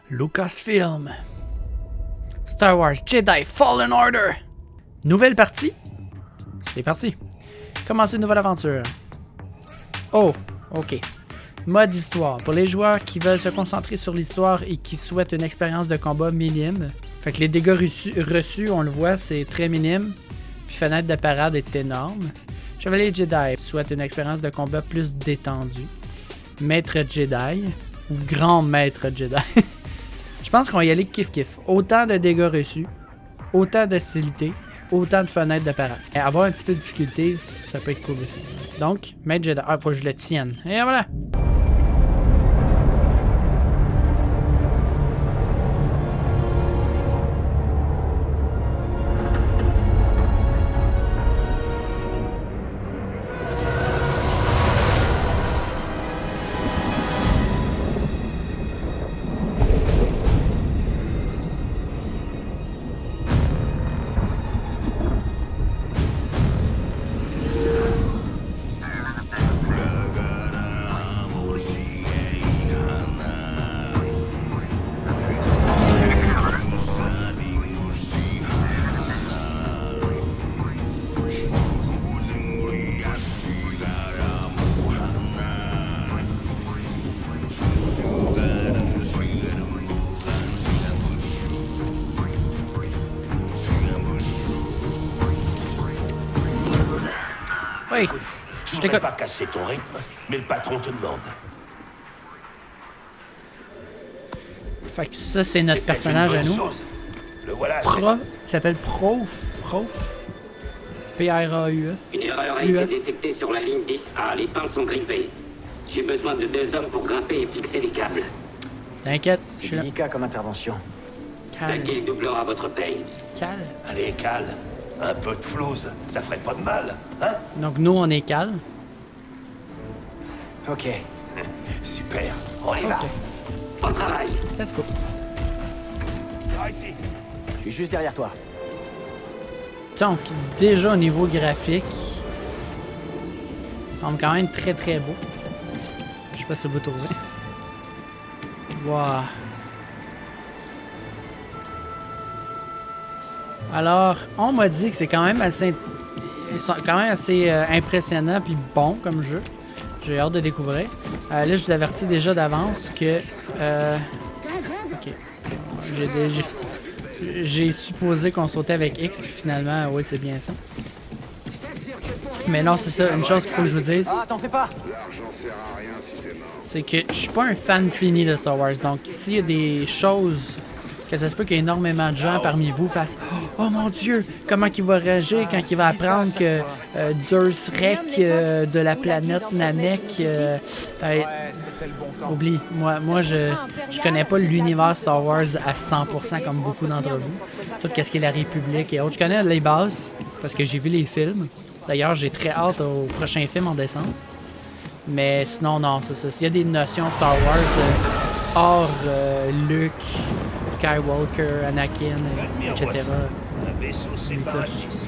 Lucasfilm. Star Wars Jedi Fallen Order. Nouvelle partie. C'est parti. Commencer une nouvelle aventure. Oh, ok. Mode histoire. Pour les joueurs qui veulent se concentrer sur l'histoire et qui souhaitent une expérience de combat minime. Fait que les dégâts reçus, on le voit, c'est très minime. Puis fenêtre de parade est énorme. Chevalier Jedi souhaite une expérience de combat plus détendue. Maître Jedi ou Grand Maître Jedi. Je pense qu'on va y aller kiff-kiff. Autant de dégâts reçus, autant d'hostilité, autant de fenêtres de parade. Et avoir un petit peu de difficulté, ça peut être cool aussi. Donc, Maître Jedi. Ah, faut que je le tienne. Et voilà! Oui, écoute, je voudrais pas casser ton rythme, mais le patron te demande. Fait que ça, c'est notre personnage à nous. Le voilà. Il s'appelle Prof. P-R-A-U-F. Une erreur a été détectée sur la ligne 10A. Les pins sont grippés. J'ai besoin de 2 hommes pour grimper et fixer les câbles. T'inquiète, je C'est suis là. délicat comme intervention. Calme. Laquelle doublera votre paye. Calme. Allez, calme. Un peu de flouze, ça ferait pas de mal, hein? Donc nous, on est calme. Ok. Super, on y va. Bon travail. Let's go. Par ici. Je suis juste derrière toi. Donc, déjà au niveau graphique, il semble quand même très très beau. Je sais pas si vous trouvez. Wow. Alors, on m'a dit que c'est quand même assez impressionnant puis bon comme jeu. J'ai hâte de découvrir. Là, je vous avertis déjà d'avance que... ok. J'ai supposé qu'on sautait avec X, puis finalement, oui, c'est bien ça. Mais non, c'est ça. Une chose qu'il faut que je vous dise, Ah, t'en fais pas! c'est que je suis pas un fan fini de Star Wars. Donc, s'il y a des choses que ça se peut qu'il y ait énormément de gens parmi vous fassent « Oh mon Dieu, comment il va réagir quand il va apprendre que Zeus Rex de la planète Namek... oublie, moi je connais pas l'univers Star Wars à 100% comme beaucoup d'entre vous. Tout ce qui est la République et autres. Je connais les bases parce que j'ai vu les films. D'ailleurs, j'ai très hâte au prochain film en décembre. Mais sinon, non, c'est ça. S'il y a des notions Star Wars hors Luke, Skywalker, Anakin, etc. Un vaisseau ça. séparatiste.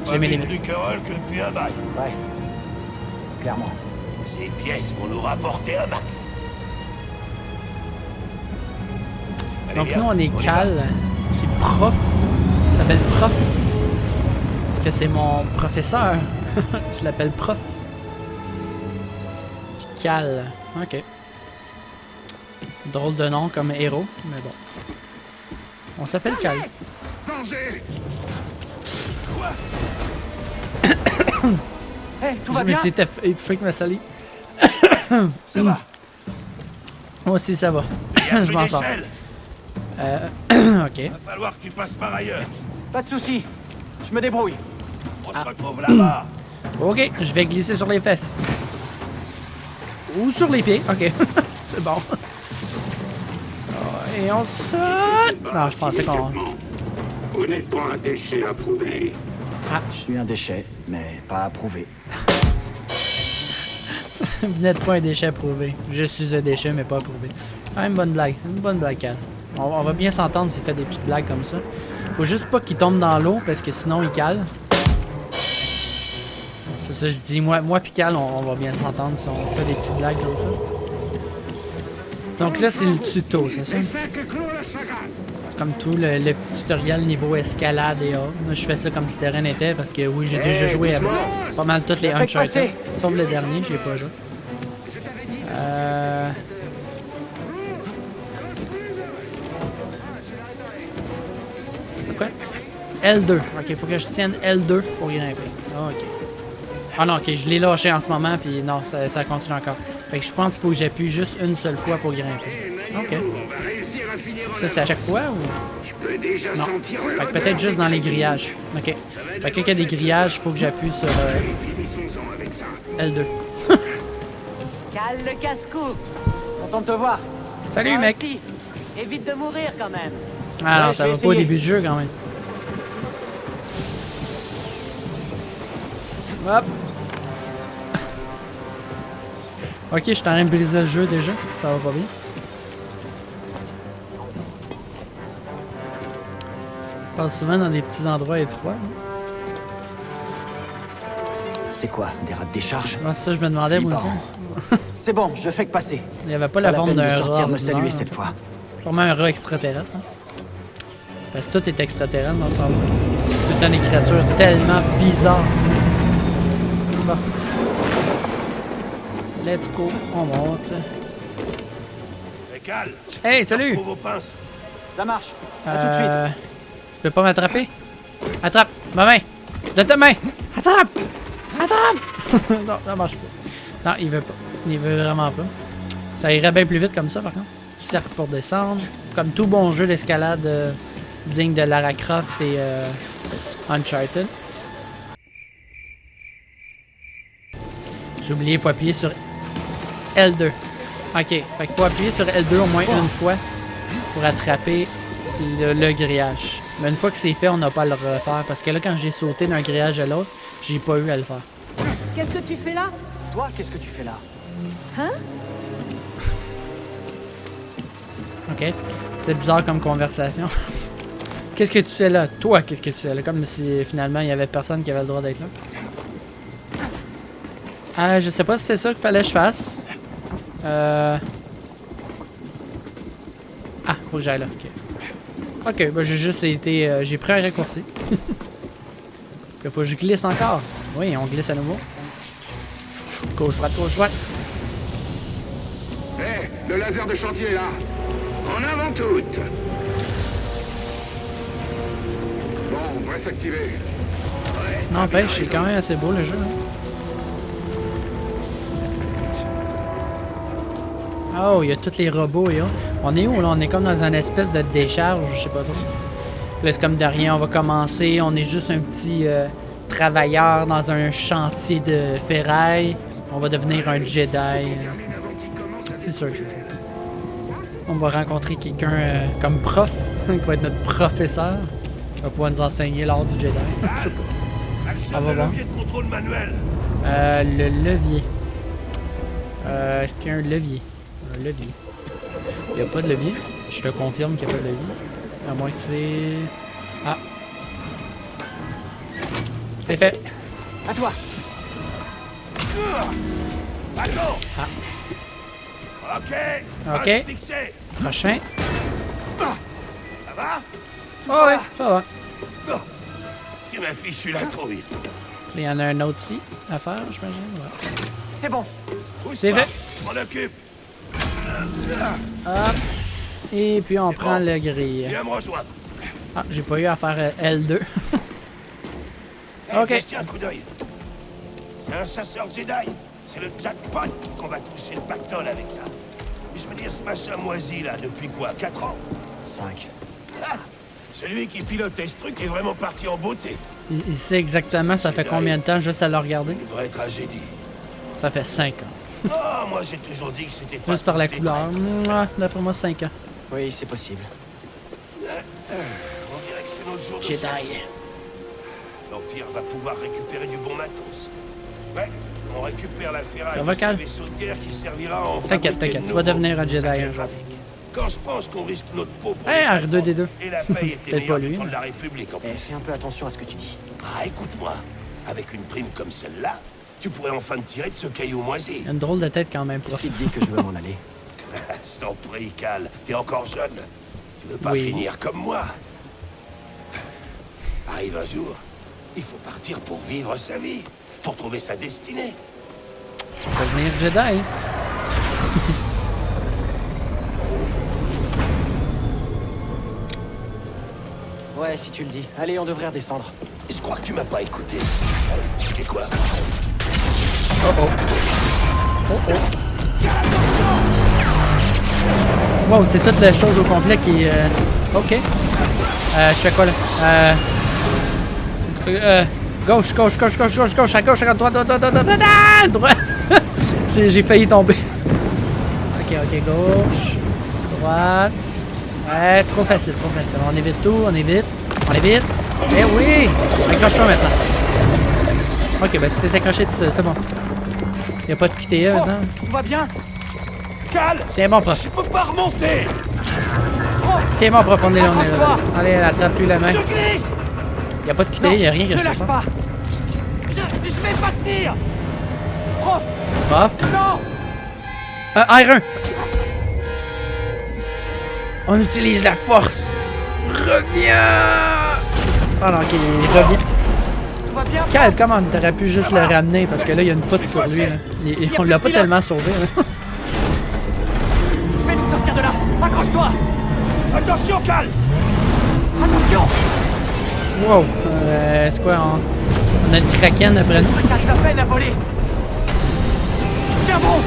J'ai mes Pas limites. du querelle que depuis un bail. Ouais. Clairement. Ces pièces vont nous rapporter un max. Allez, Donc viens, nous, on est y va. Cal, qui est prof. Il s'appelle Prof. Parce que c'est mon professeur. Je l'appelle Prof. Cal. Ok. Drôle de nom comme héros, mais bon. On s'appelle Cal. Hey, tout Je va me bien? suis étouffé avec ma salive. Ça va. Moi aussi, ça va. Y a Je plus m'en sors. d'échelle. Ok. Va falloir que tu passes par ailleurs. Pas de soucis. Je me débrouille. On se retrouve là-bas. Ok, je vais glisser sur les fesses. Ou sur les pieds. Ok. C'est bon. Et on saute. Non, je pensais qu'on... Vous n'êtes pas un déchet approuvé. Je suis un déchet, mais pas approuvé. Vous n'êtes pas un déchet approuvé. Je suis un déchet, mais pas approuvé. Ah, une bonne blague. Une bonne blague, Cal. On va bien s'entendre s'il fait des petites blagues comme ça. Faut juste pas qu'il tombe dans l'eau, parce que sinon, il cale. C'est ça, je dis. Moi pis Cal, on va bien s'entendre si on fait des petites blagues comme ça. Donc là, c'est le tuto, c'est ça? C'est comme tout le petit tutoriel niveau escalade et autres. Moi, je fais ça comme si de rien n'était parce que oui, j'ai déjà joué à pas mal toutes les Uncharted. Sauf le dernier, j'ai pas joué. Quoi? L2. Ok, faut que je tienne L2 pour grimper. Ok. Ah non, ok, je l'ai lâché en ce moment, puis non, ça continue encore. Fait que je pense qu'il faut que j'appuie juste une seule fois pour grimper. Ok. Ça, c'est à chaque fois ou? Non. Fait que peut-être juste dans les grillages. Ok. Fait que quand il y a des grillages, il faut que j'appuie sur L2. Cale le casse-cou. Content de te voir. Salut, mec! Aussi. Évite de mourir quand même. Ah non, Ouais, ça je va vais pas au essayer. début du jeu quand même. Hop! Ok, je suis en train de briser le jeu déjà. Ça va pas bien. Je passe souvent dans des petits endroits étroits. C'est quoi, des rats de décharge? Moi, ça, je me demandais, moi aussi. C'est bon, je fais que passer. Il n'y avait pas Pas la la forme peine de d'un sortir rat. me saluer ordinaire. cette fois. Sûrement un rat extraterrestre. Hein? Parce que tout est extraterrestre dans ce temps-là. Tout le temps des créatures tellement bizarres. Bon. Let's go. On monte. Cal, Hey, salut! trouve vos pinces. Ça marche. À tout de suite. Tu peux pas m'attraper? Attrape! Ma main! De ta main! Attrape! Attrape! Non, ça marche pas. Non, il veut pas. Il veut vraiment pas. Ça irait bien plus vite comme ça, par contre. Cercle pour descendre. Comme tout bon jeu d'escalade digne de Lara Croft et Uncharted. J'ai oublié, il faut appuyer sur L2. Ok, fait qu'il faut appuyer sur L2 au moins une fois pour attraper le grillage. Mais une fois que c'est fait, on n'a pas à le refaire. Parce que là, quand j'ai sauté d'un grillage à l'autre, j'ai pas eu à le faire. Qu'est-ce que tu fais là? Toi, qu'est-ce que tu fais là? Ok? C'était bizarre comme conversation. Qu'est-ce que tu fais là? Toi, qu'est-ce que tu fais là? Comme si finalement il y avait personne qui avait le droit d'être là. Je sais pas si c'est ça qu'il fallait que je fasse. Ah, faut que j'aille là. Ok. Ok, ben j'ai juste été. J'ai pris un raccourci. Il faut que je glisse encore. Oui, on glisse à nouveau. Gauche, droite, gauche, droite. Hé, le laser de chantier est là. En avant toutes. Bon, on pourrait s'activer. N'empêche, c'est quand même assez beau le jeu. Hein. Oh, il y a tous les robots et autres. On est où là? On est comme dans une espèce de décharge, je sais pas trop. Là, c'est comme de rien, on va commencer. On est juste un petit travailleur dans un chantier de ferraille. On va devenir un Jedi. C'est sûr que c'est ça. On va rencontrer quelqu'un comme prof, qui va être notre professeur. Qui va pouvoir nous enseigner l'art du Jedi. Je sais pas. Actionne va le voir. levier de contrôle manuel. Le levier. Est-ce qu'il y a un levier? Un levier. Il n'y a pas de levier. Je te confirme qu'il n'y a pas de levier. À moins que c'est... Ah. C'est fait. À toi. Attends. Ah. Ok. Ok. Pince fixée. Prochain. Ça va? Oh ouais, ça va. Oh. Tu m'as fichu la trouille. Il y en a un autre ici à faire, j'imagine. Ouais. C'est bon. Bouge C'est pas, fait. je m'en occupe. Hop. Et puis on C'est prend bon. le grille. Viens me rejoindre. Ah, j'ai pas eu à faire L2. Hey, Ok. viens jeter un coup d'œil. C'est un chasseur Jedi. C'est le jackpot qu'on va toucher le pactole avec ça. Je veux dire, ce machin moisi là, depuis quoi? 4 ans? 5. Ah, celui qui pilotait ce truc est vraiment parti en beauté. Il sait exactement ça fait combien de temps juste à le regarder. Une vraie tragédie. Ça fait 5 ans. Oh, moi j'ai toujours dit que c'était pas Juste par la tous des couleur. traîtres. Mouah, d'après moi, 5 ans. Oui, c'est possible. On dirait que c'est notre jour de Jedi. chance. L'Empire va pouvoir récupérer du bon matos. Ouais, on récupère la ferraille Ça va, de ces Cal? vaisseaux de guerre qui servira à en T'inquiète, fabriquer t'inquiète, de tu vas nouveaux. devenir un Jedi Sacré un jour. trafic. Quand je pense qu'on risque notre peau pour Hey, les patrons, R2D2. et la paye était Peut-être meilleure pas du lui, temps de mais- la République en Eh, plus. fais un peu attention à ce que tu dis. Ah, écoute-moi, avec une prime comme celle-là, tu pourrais enfin te tirer de ce caillou moisi. Il a une drôle de tête quand même, Qu'est-ce prof. qui te dit que je veux m'en aller? Je t'en prie, Cal. T'es encore jeune. Tu veux pas Oui. finir comme moi? Arrive un jour, il faut partir pour vivre sa vie, pour trouver sa destinée. Devenir Jedi. Ouais, si tu le dis. Allez, on devrait redescendre. Je crois que tu m'as pas écouté. C'était quoi? Oh oh. Oh oh. Wow, c'est toute la chose au complet qui... Ok. Je fais quoi là? Gauche, gauche, gauche, gauche, gauche, gauche, à gauche, à droite, droite, droite, droite, droite, droite. J'ai failli tomber. Ok, ok, gauche, droite. Ouais, trop facile, trop facile. On évite tout, on évite. On évite. Eh oui! Accroche-toi maintenant. Ok, ben tu t'es accroché, c'est bon. Y'a pas de QTE maintenant. Tout va bien? Cal! Tiens bon, prof. Je peux pas remonter! Tiens bon, prof, on est là, on est là. Accroche-toi. Allez, attrape-lui la main. Je glisse! Y'a pas de QTE, y'a rien que Ne je lâche peux pas. pas! Je vais pas tenir! Prof! Prof. Non! R1! On utilise la force! Reviens! Ah non, ok, il revient. Tout va bien? Calme, comment t'aurais pu juste le ramener parce que là, il y a une poutre sur lui. Là. On l'a pas tellement sauvé. Là. Je vais nous sortir de là! Accroche-toi! Attention, Cal! Attention! Wow! C'est quoi? On a le kraken après nous. T'arrives à peine à voler! Tiens bon!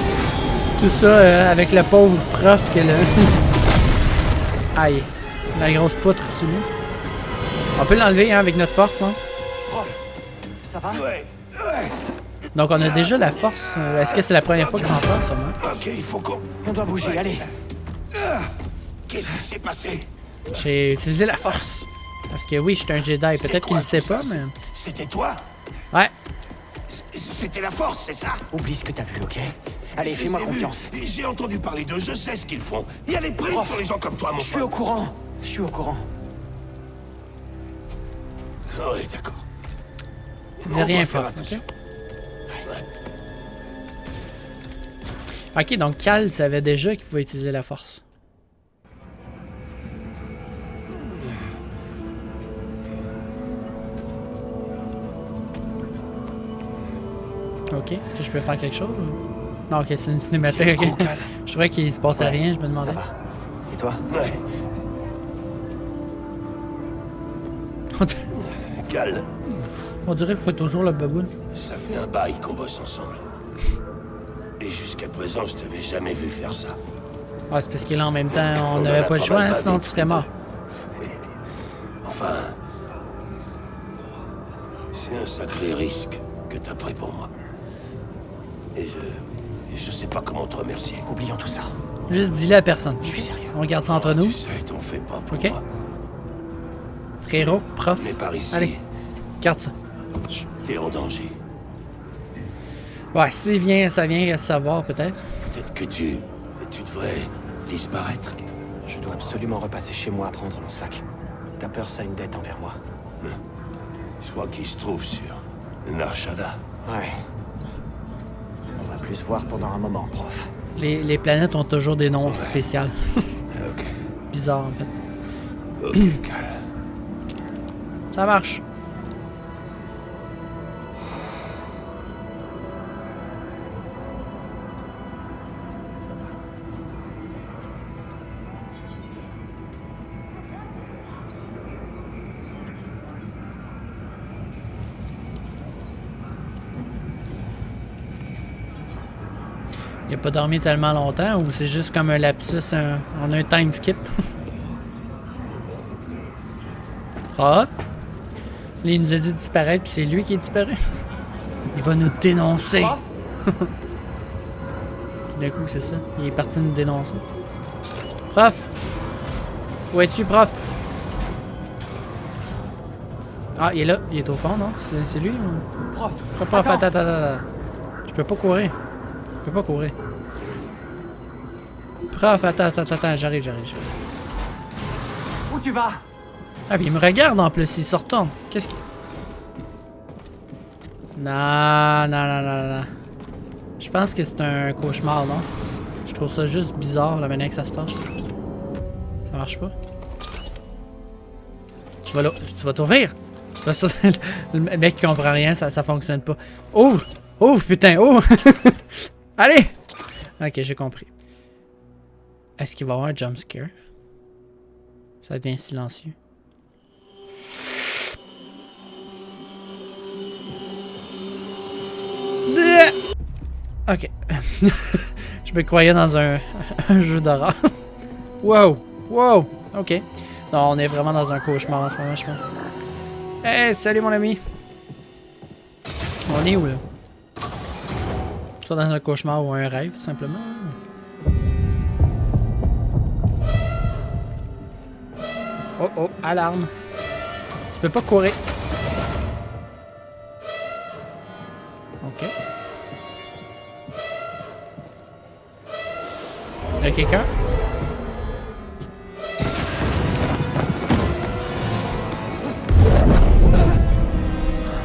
Tout ça avec le pauvre prof qu'elle a. Aïe. La grosse poutre sur lui. On peut l'enlever hein, avec notre force. Hein. Prof! Ça va? Ouais. Donc on a déjà la force. Est-ce que c'est la première fois qu'il s'en sort, sûrement? Ok, il faut qu'on... On doit bouger, allez! Qu'est-ce qui s'est passé? J'ai utilisé la force. Parce que oui, je suis un Jedi. Peut-être qu'il le sait pas, mais... C'était toi? Ouais. C'était la force, c'est ça? Oublie ce que t'as vu, ok? Allez, Je fais-moi les ai vus. confiance. J'ai entendu parler d'eux, je sais ce qu'ils font. Il y a les primes Prof, sur les gens comme toi, mon Je suis au pote. courant! Je suis au courant. Oui, d'accord. Dis On rien, doit faire prof. attention. Ok, donc Cal savait déjà qu'il pouvait utiliser la force. Ok, est-ce que je peux faire quelque chose? Non, ok, c'est une cinématique, ok. Cal. Je trouvais qu'il se passait rien, je me Ça demandais. va. Et toi? Ouais, On dirait- Cal, On dirait qu'il faut toujours le baboune. ça fait un bail qu'on bosse ensemble. Et jusqu'à présent, je t'avais jamais vu faire ça. Ah, c'est parce que là, en même temps, on en n'avait a pas le pas choix, mal hein, sinon bavé tu tous serais les mort. Enfin, c'est un sacré risque que t'as pris pour moi. Et je sais pas comment te remercier. Oublions tout ça. Juste dis-le à personne. Je suis sérieux. On garde ça entre nous. Tu sais, t'en fais pas pour Ok. moi. Frérot, prof. Mais par ici, Allez, garde ça. t'es en danger. Ouais, s'il vient, ça vient à savoir peut-être. Peut-être que tu devrais disparaître. Je dois absolument repasser chez moi à prendre mon sac. Ta peur, ça a une dette envers moi. Je crois qu'il se trouve sur Narshada. Ouais. On va plus se voir pendant un moment, prof. Les planètes ont toujours des noms spéciaux. Ok. Bizarre en fait. Ok, Cal. Ça marche. Il a pas dormi tellement longtemps ou c'est juste comme un lapsus, on a un time skip? Prof? Là, il nous a dit de disparaître puis c'est lui qui est disparu. Il va nous dénoncer. Prof? D'un coup, c'est ça. Il est parti nous dénoncer. Prof? Où es-tu, prof? Ah, il est là. Il est au fond, non? C'est lui? Ou... Prof! Prof, attends. Je peux pas courir. Je peux pas courir. Prof, attends, j'arrive. Où tu vas? Ah, puis il me regarde en plus, il se retourne. Qu'est-ce qu'il... Non. Je pense que c'est un cauchemar, non? Je trouve ça juste bizarre la manière que ça se passe. Ça marche pas. Tu vas t'ouvrir. Le mec qui comprend rien, ça fonctionne pas. Ouvre! Ouvre, putain, ouvre! Allez! Ok, j'ai compris. Est-ce qu'il va y avoir un jumpscare? Ça devient silencieux. Ok. Je me croyais dans un jeu d'horreur. Wow! Wow! Ok. Non, on est vraiment dans un cauchemar en ce moment, je pense. Hey, salut mon ami! On est où là? Soit dans un cauchemar ou un rêve, tout simplement. Oh oh, alarme! Tu peux pas courir. Ok. Y'a quelqu'un?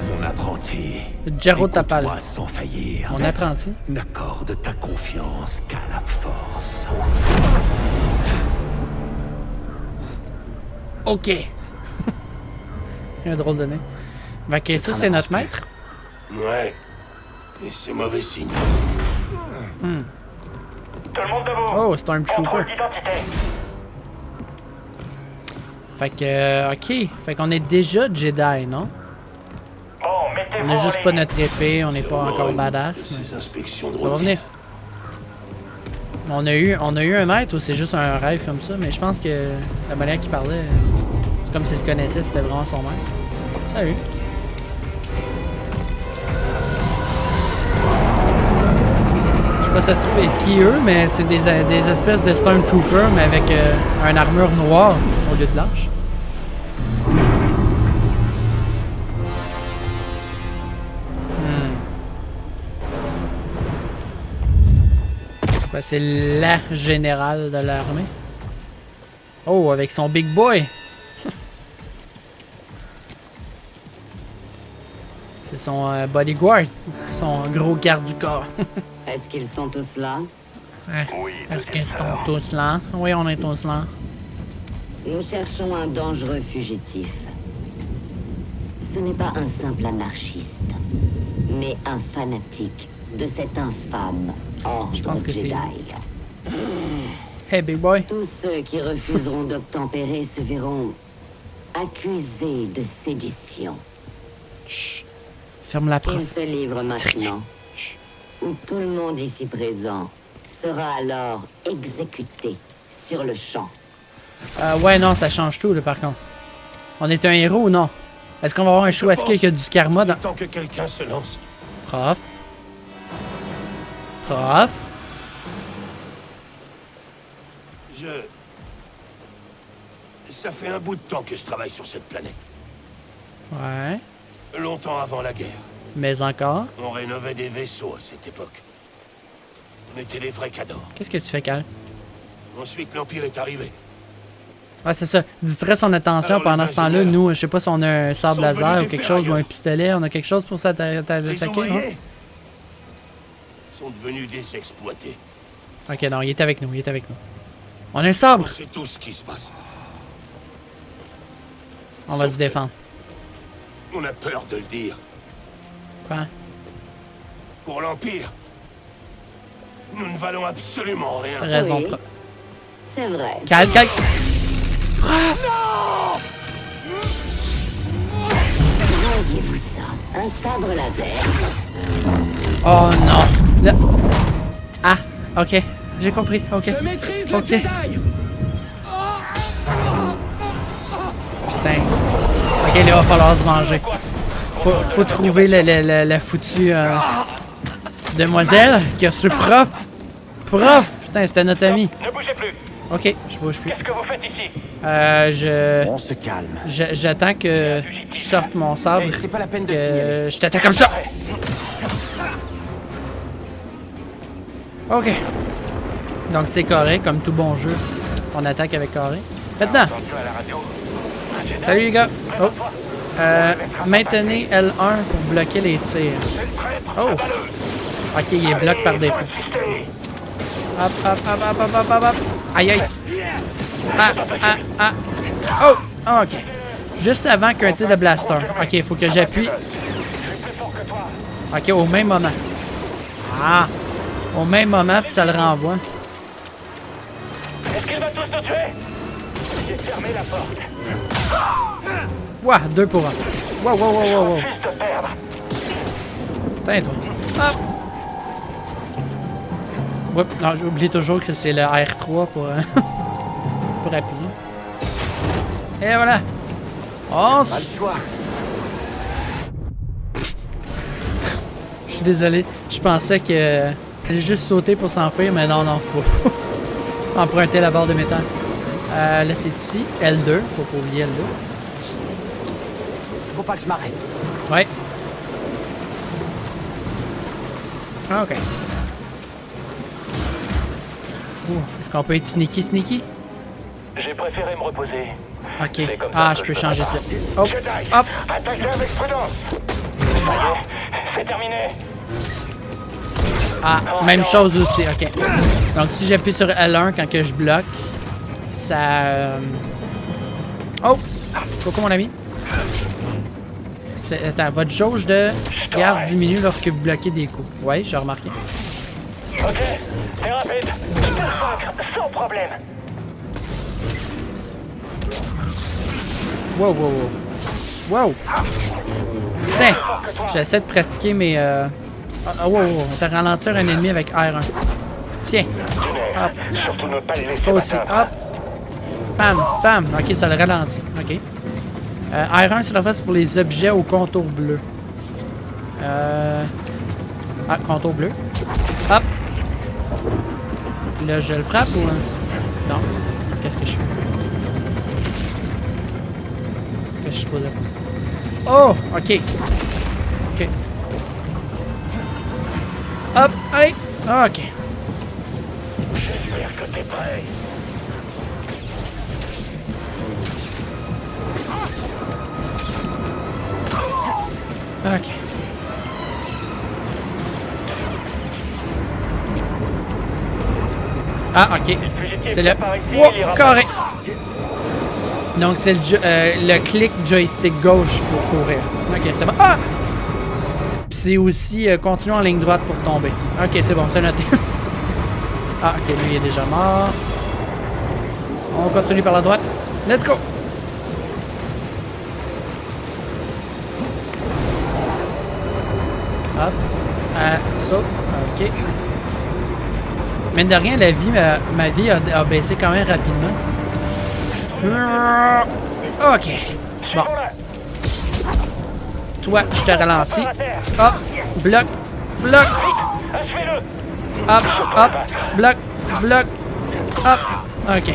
Mon apprenti. Jaro Tapal. Écoute-moi sans faillir. Mon apprenti. N'accorde ta confiance qu'à la force. Ok. Un drôle de nez. Fait que ça, c'est notre maître. Ouais. Et c'est mauvais signe. Tout le monde debout. Oh, Stormtrooper. Contrôle d'identité. Fait que, ok. Fait qu'on est déjà Jedi, non? Bon, mettez-vous On a juste en pas ligne. notre épée, on n'est pas encore badass. Ces inspections de Ça va routine. venir. On a eu un maître ou c'est juste un rêve comme ça, mais je pense que la manière qu'il parlait, c'est comme s'il le connaissait, c'était vraiment son maître. Salut. Je sais pas si ça se trouve être qui eux, mais c'est des espèces de Stormtroopers, mais avec une armure noire au lieu de blanche. Ben, c'est la générale de l'armée. Oh, avec son big boy. C'est son bodyguard, son gros garde du corps. Est-ce qu'ils sont tous là? Oui, Est-ce qu'ils sont tous là? Oui, on est tous là. Nous cherchons un dangereux fugitif. Ce n'est pas un simple anarchiste, mais un fanatique de cet infâme ordre Je pense que c'est- Jedi. Hey, big boy. Tous ceux qui refuseront d'obtempérer se verront accusés de sédition. Chut. Ferme la Ils prof. se livrent maintenant, Chut. où tout le monde ici présent sera alors exécuté sur le champ. Ouais, non, ça change tout, là, par contre. On est un héros ou non? Est-ce qu'on va avoir un show? Est-ce qu'il y a du karma dans... Tant que quelqu'un se lance. Prof. Prof. Ça fait un bout de temps que je travaille sur cette planète. Ouais. Longtemps avant la guerre. Mais encore. On rénovait des vaisseaux à cette époque. On était les vrais cadors. Qu'est-ce que tu fais, Cal? Ensuite, l'Empire est arrivé. Ouais, c'est ça. Distrait son attention Alors, pendant les ce temps-là. ingénieurs Nous, je sais pas si on a un sabre sont laser venus ou des quelque chose, ou un ferrailleurs. pistolet. On a quelque chose pour Les s'attaquer, non? ouvriers sont devenus des exploités. Ok, non, il est avec nous, il est avec nous. On a un sabre! On sait tout ce qui se passe. On va Sauf se que défendre. On a peur de le dire. Quoi? Pour l'Empire, nous ne valons absolument rien. Raison. Oui. C'est vrai. Cal. Voyez-vous ça? Un sabre laser. Oh non! Là- Ah, ok. J'ai compris, ok. Je maîtrise Ok. le Jedi. Putain. Ok, là, il va falloir se venger. Faut trouver la foutue demoiselle qui a reçu prof. Prof! Putain, c'était notre ami. Ne bougez plus. Ok, je bouge plus. Qu'est-ce que vous faites ici? On se calme. J'attends que je sorte mon sabre. Hey, c'est pas la peine de signaler. Que je t'attaque comme ça! Ok. Donc c'est carré, comme tout bon jeu. On attaque avec carré. Maintenant! Entendu à la radio. Un Jedi. Salut les gars! Oh! Maintenez L1 pour bloquer les tirs. C'est une traître. Oh! Ok, il est bloqué par défaut. Insistez. Hop, hop, hop, hop, hop, hop, hop, hop. Aïe, aïe. Ah, ah, ah. Oh! Oh, ok. Juste avant qu'un tir de blaster. Ok, il faut que j'appuie. Ok, au même moment. Ah! Au même moment, puis ça le renvoie. Est-ce qu'il va tous nous tuer? J'ai fermé la porte. Ouah, 2 pour 1. Wow, wow, wow, wow, wow. Juste perdre. Putain, toi. Hop! Oups, non, j'oublie toujours que c'est le R3 pour, pour appuyer. Et voilà! On Pas le choix. Je suis désolé, je pensais que j'allais juste sauter pour s'enfuir, mais non, non, faut emprunter la barre de métal. Là, c'est ici, L2, faut pas oublier L2. Faut pas que je m'arrête. Ouais. Ah, ok. Est-ce qu'on peut être sneaky? J'ai préféré me reposer. Ok. Ah, je peux changer de type. Hop, hop. Attaquez avec prudence. Ça y est, c'est terminé. Ah, même chose aussi, ok. Donc si j'appuie sur L1 quand que je bloque, ça... Oh! Coucou mon ami. Attends, votre jauge de garde diminue lorsque vous bloquez des coups. Ouais, j'ai remarqué. Ok, c'est rapide. Je peux le vaincre sans problème. Wow, wow, wow. Wow! Tiens, j'essaie de pratiquer mes... wow, wow, on va ralentir un ennemi avec R1. Tiens. Hop. Surtout ne pas les laisser Toi aussi. m'atteindre. Hop. Bam, bam. Ok, ça le ralentit. Ok. R1, c'est la face pour les objets au contour bleu. Ah, contour bleu. Hop. Là, je le frappe ou... Non. Qu'est-ce que je fais? Qu'est-ce que je suis supposé faire? Oh! Ok. Ok. Hop, allez! Ok. J'espère que t'es prêt. Ok. Ah, ok. C'est le... Oh, correct. Donc, c'est le clic joystick gauche pour courir. Ok, c'est bon. Ah! Puis c'est aussi continuer en ligne droite pour tomber. Ok, c'est bon, c'est noté. Ah, ok, lui il est déjà mort. On continue par la droite. Let's go! Hop. Saute. Ok. Mine de rien, la vie, ma vie a baissé quand même rapidement. Ok. Bon. Toi, je te ralentis. Hop. Bloc. Bloc. Hop. Hop. Bloc. Bloc. Hop. Ok.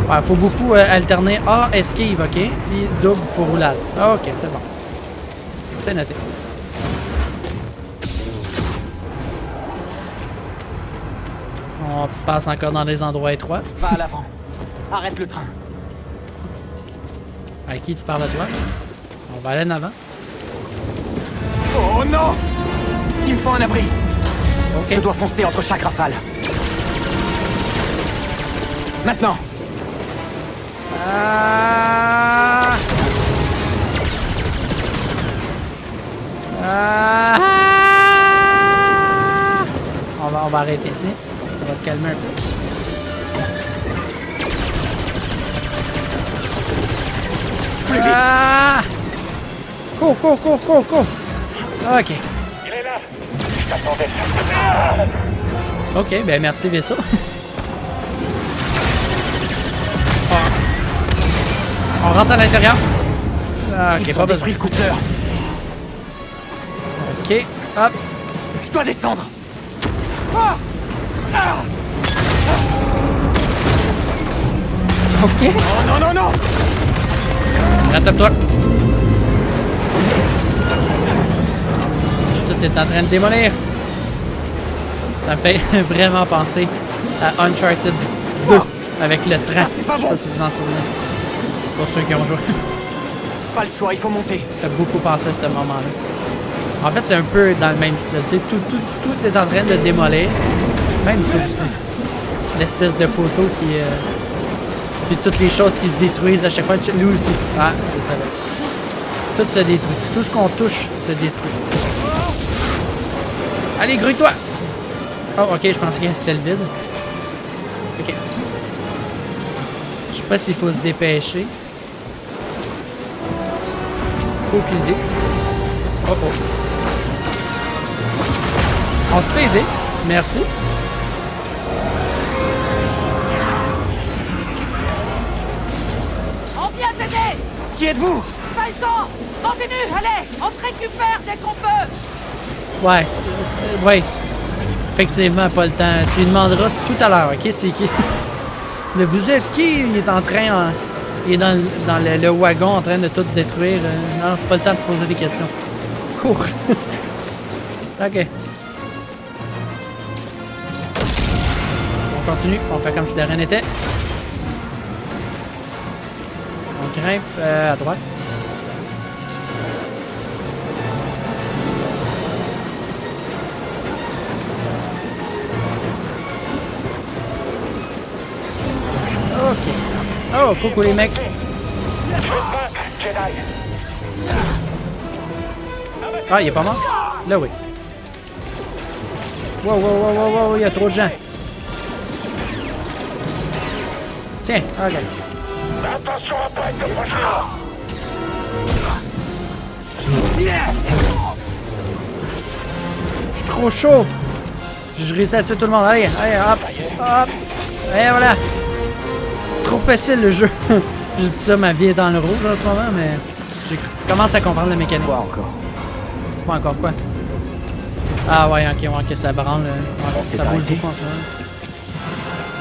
Ouais, faut beaucoup alterner A, esquive, ok? Puis double pour roulade. Ok, c'est bon. C'est noté. On passe encore dans des endroits étroits. Va à l'avant. Arrête le train. À qui tu parles, toi? On va aller en avant. Oh non! Il me faut un abri. Ok. Je dois foncer entre chaque rafale. Maintenant. Ah! Ah! On va arrêter ici. On va se calmer un peu. Ah! Cours, cours, cours, cours, cours. Ok. Il est là. Je t'attendais. Ok, ben merci vaisseau. On rentre à l'intérieur. Ah, ok, Ils pas ont besoin. détruit le coupleur. Ok, hop. Je dois descendre. Ah! Ah! Ok. Oh non, non, non! Rattrape-toi. Tout est en train de démolir. Ça me fait vraiment penser à Uncharted 2 avec le train. c'est pas Je sais bon. pas si vous en souvenez. Pour ceux qui ont joué. Pas le choix, il faut monter. Ça fait beaucoup penser à ce moment-là. En fait, c'est un peu dans le même style. Tout est en train de démolir. Même celui-ci. l'espèce de poteau qui... puis toutes les choses qui se détruisent à chaque fois. Lui aussi. Ah, je savais. Tout se détruit. Tout ce qu'on touche se détruit. Allez, grouille-toi! Oh, ok, je pensais que c'était le vide. Ok. Je sais pas s'il faut se dépêcher. Aucune idée. Oh oh. On se fait aider. Merci. On vient t'aider! Qui êtes-vous? Pas le temps! Continue, allez! On te récupère dès qu'on peut! Ouais, ouais. Effectivement, pas le temps. Tu lui demanderas tout à l'heure, ok? C'est qui? Le vous êtes qui? Il est en train... il est dans le wagon en train de tout détruire. Non, c'est pas le temps de poser des questions. Cours! Ok. On continue. On fait comme si de rien n'était. On grimpe à droite. Ok. Oh, coucou les mecs. Je vais te vaincre, Jedi. Ah, il est pas mort? Là, oui. Wow, wow, wow, wow, wow, il y a trop de gens. Tiens, ok. Attention à pas être de prochain. Je suis trop chaud. Je réussis à tuer tout le monde. Allez, allez, hop, hop. Et voilà. Trop facile le jeu. Je dis ça, ma vie est dans le rouge en ce moment, mais je commence à comprendre la mécanique. Quoi encore? Pas encore quoi? Ah ouais, ok, ouais, ça branle. Ouais, s'est ça bouge arrêté. beaucoup en ce moment.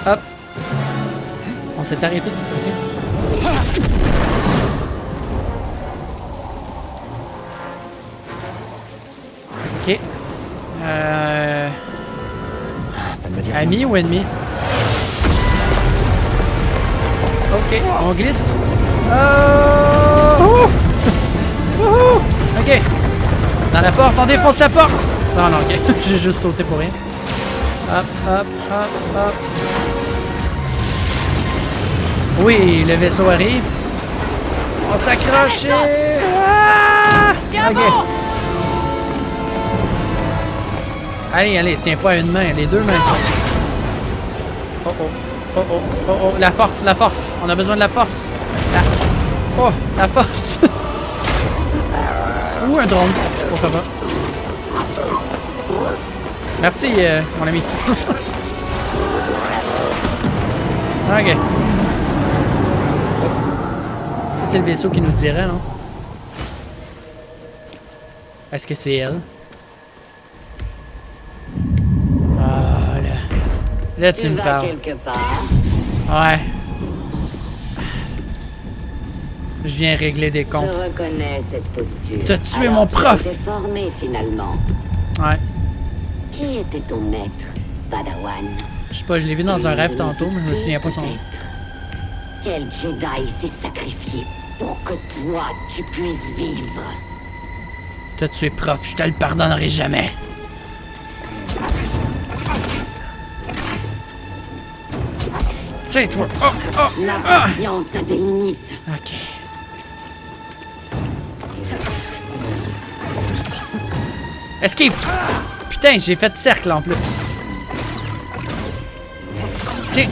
Hop. On s'est arrêté. Ok. Ok. Ça ne me dit rien. Ami ou ennemi? Ok, on glisse. Oh! Wouhou! Ok. Dans la porte, on défonce la porte! Non, non, ok. J'ai juste sauté pour rien. Hop, hop, hop, hop. Oui, le vaisseau arrive. On s'accroche et... Ah! Ok. Allez, allez, tiens pas une main, les deux mains sont... Oh oh, oh oh, oh oh, la force, la force. On a besoin de la force. Oh, la force. Ou un drone, pourquoi pas. Merci, mon ami. Ok. Ça, c'est le vaisseau qui nous dirait, non? Est-ce que c'est elle? Ah, là. Là, tu Tu me vas parles. quelque part. Ouais. Je viens régler des Je comptes. reconnais cette posture. T'as tué Alors, mon prof. Tu t'es formé finalement. Ouais. Qui était ton maître, Padawan? Je sais pas, je l'ai vu dans un rêve tantôt, mais je me souviens pas son nom. Peut-être. Quel Jedi s'est sacrifié pour que toi, tu puisses vivre? T'as tué prof, je te le pardonnerai jamais. C'est toi. Oh, oh, La ah. patience a des limites. Ok. Escape! Putain, j'ai fait cercle en plus. Tiens.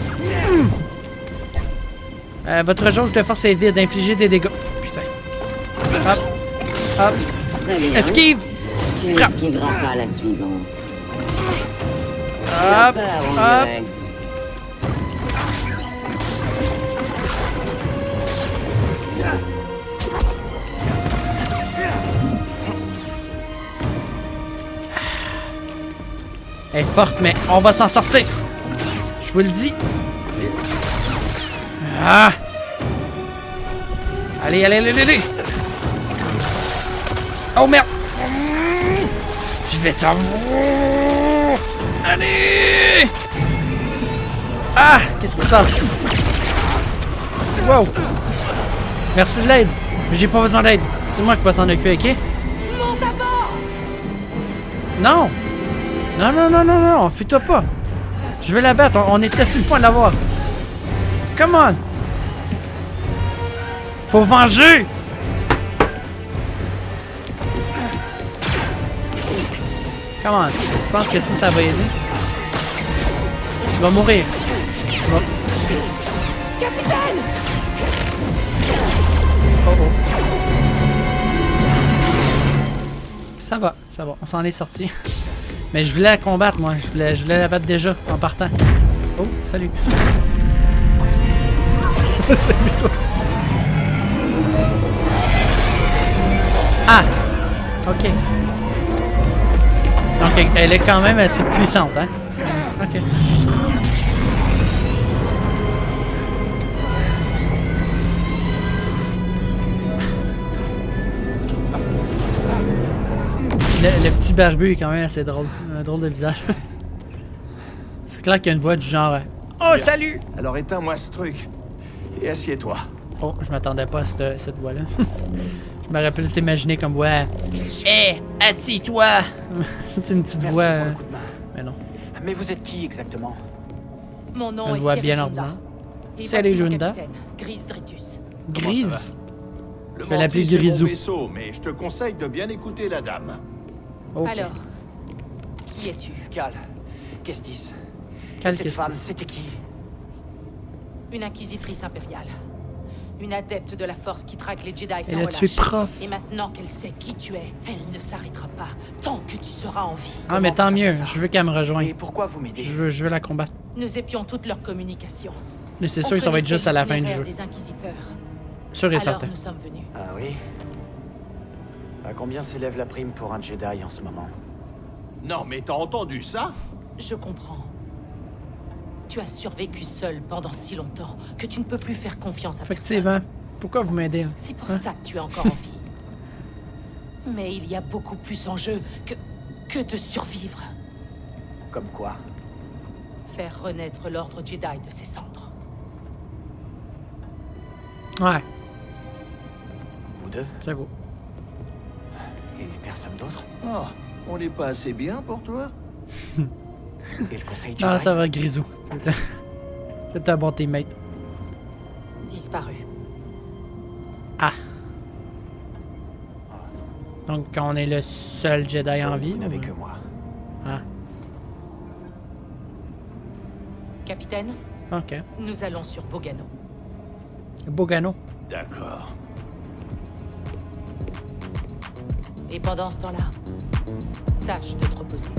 Votre jauge de force est vide. Infligez des dégâts. Putain. Hop. Hop. Très bien. Esquive! Tu Frappe. n'esquiveras pas la suivante. Hop. Peur, on Hop. dirait. Elle est forte, mais on va s'en sortir. Je vous le dis. Ah! Allez, allez, allez, allez! Oh merde! Je vais t'en... Allez! Ah! Qu'est-ce qui se passe? Wow! Merci de l'aide. J'ai pas besoin d'aide. C'est moi qui va s'en occuper, ok? Monte à bord! Non! Non, non, non, non, non, fuis-toi pas! Je veux la battre, on était sur le point de l'avoir. Come on! Faut venger! Come on. Je pense que si ça va aider. Tu vas mourir. Tu vas... Capitaine! Oh oh. Ça va, on s'en est sorti. Mais je voulais la combattre, moi. Je voulais la battre déjà, en partant. Oh, salut. Salut toi. Ah! Ok. Donc, elle est quand même assez puissante, hein? Ok. Le petit barbu est quand même assez drôle. Un drôle de visage. C'est clair qu'il y a une voix du genre oh, salut! Alors éteins-moi ce truc. Et assieds-toi. Oh, je m'attendais pas à cette voix-là. Je me rappelle s'imaginer comme voix. Hé, assis-toi! C'est une petite Merci voix. pour le coup de main. Mais non. Mais vous êtes qui exactement? Mon nom Une est voix Ciri bien Junda. ordinaire. Et Ciri voici mon Junda. capitaine, Gris Dritus. Grise. Le Je vais l'appeler Mantis est mon Grisou. vaisseau, mais je te conseille de bien écouter la dame. Ok. Alors, qui es-tu? Cal. Kestis. Cal Cette Kestis. femme, c'était qui? Une inquisitrice impériale. Une adepte de la force qui traque les Jedi sans Elle a relâche. tué prof. Et maintenant qu'elle sait qui tu es, elle ne s'arrêtera pas tant que tu seras en vie. Ah, mais Comment tant vous mieux. savez ça? Je veux qu'elle me Et rejoigne. pourquoi vous m'aidez? Je veux la combattre. Nous épions toute leur communication. Mais c'est On sûr que ça va être connaissait juste à la fin du l'itinéraire jeu. des inquisiteurs. Sûr et Alors certain. nous sommes venus. Ah oui? À combien s'élève la prime pour un Jedi en ce moment? Non, mais t'as entendu ça? Je comprends. Tu as survécu seul pendant si longtemps que tu ne peux plus faire confiance à personne. Effectivement. Pourquoi vous m'aidez là? C'est pour Hein? ça que tu es encore en vie. Mais il y a beaucoup plus en jeu que de survivre. Comme quoi? Faire renaître l'ordre Jedi de ses cendres. Ouais, Vous deux? j'avoue. Et personne d'autre? Oh, on n'est pas assez bien pour toi? Et le conseil Jedi? Non, ça va, Grisou. C'est un bon teammate. Disparu. Ah. Donc, on est le seul Jedi en vie. Vous n'avez ou- que moi. Ah, Capitaine, ok. nous allons sur Bogano. Bogano. D'accord. Et pendant ce temps-là, tâche de te reposer.